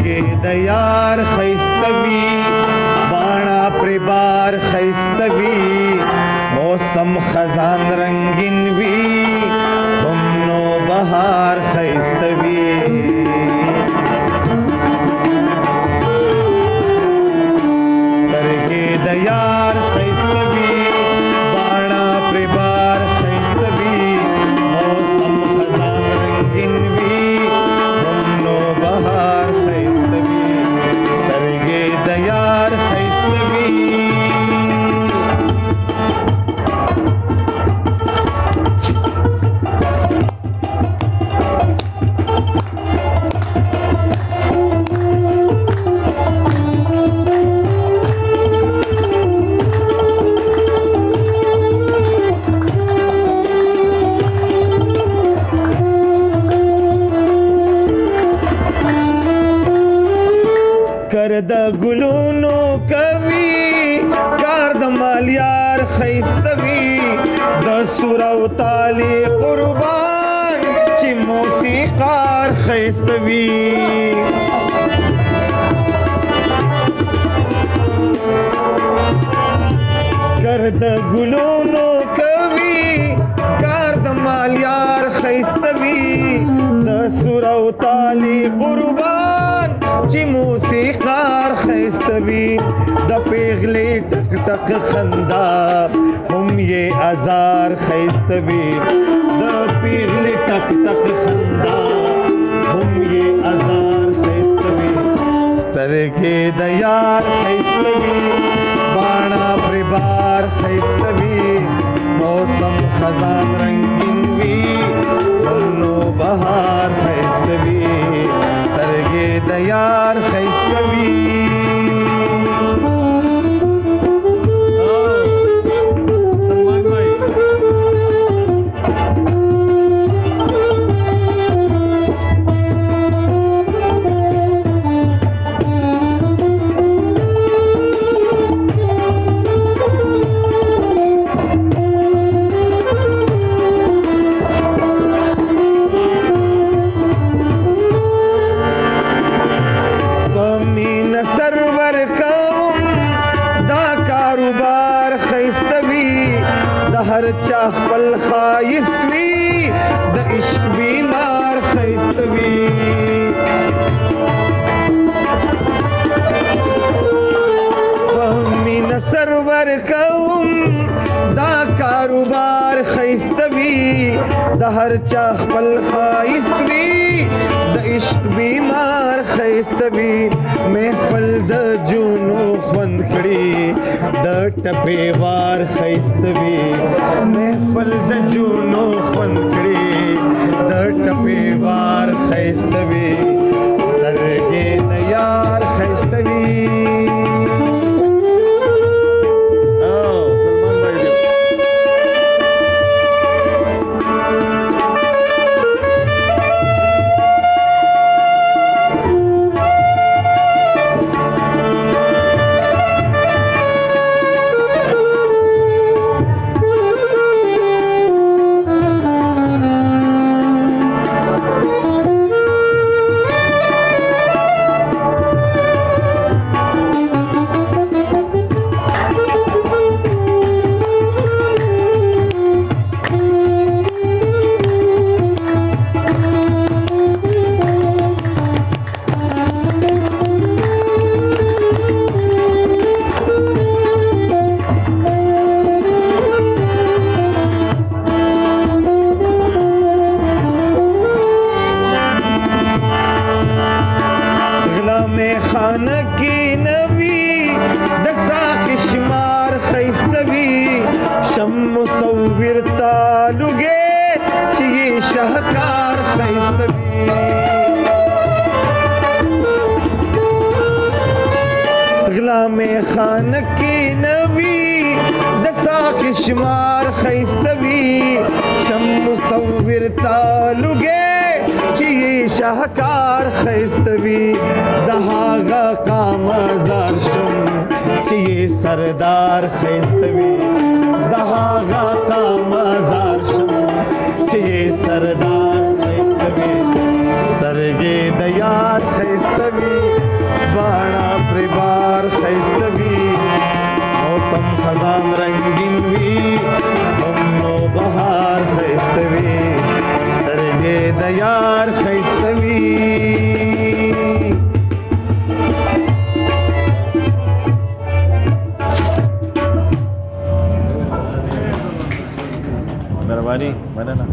سترګې د یار ښایسته وي باڼه پرې بار ښایسته وي موسم خزان رنګین وي هم نو بهار ښایسته وي سترګې د یار ښایسته وي باڼه پرې بار ښایسته وي موسم خزان رنګین وي هم نو بهار ښایسته وي سترګې د یار ښایسته وي کار د ګلونو کوي کار د مالیار ښایسته وي د سور او تالي قربان چې موسیقار ښایسته وي کار د ګلونو کوي کار د مالیار ښایسته وي د سور او تالي قربان چې موسیقار ښایسته وي د پیغلې ټک ټک خندا هم یې ازار ښایسته وي د پیغلې ټک ټک خندا هم یې ازار ښایسته وي سترګې د یار ښایسته وي باڼه پرې بار ښایسته وي موسم خزان رنګین وي هم نو بهار ښایسته وي سترګې د یار ښایسته وي سرور کوم دا کاروبار ښایسته وي د هر چا خپل ښایست وي د عشق بیمار ښایسته وي په مینه سرور کوم دا کاروبار ښایسته وي د هر چا خپل ښایست وي د عشق بیمار ښایسته وي محفل د جونو خوند کړي د ټپې وار ښایسته وي محفل د جونو خوند کړي د ټپې وار ښایسته وي سترګې د یار ښایسته وي خانه کې نوي د ساقي شمار ښایسته وي شم مصور تالوګې چې یې شهکار ښایسته وي غلا مې خانه کې نوي د ساقي شمار ښایسته وي شم مصور تالوګې چې شهکار ښایسته وي د هغه قام زار شم چې سردار ښایسته وي د هغه قام زار شم چې سردار ښایسته وي سترګې د یار ښایسته وي ديار خيستوي مهرباني مننه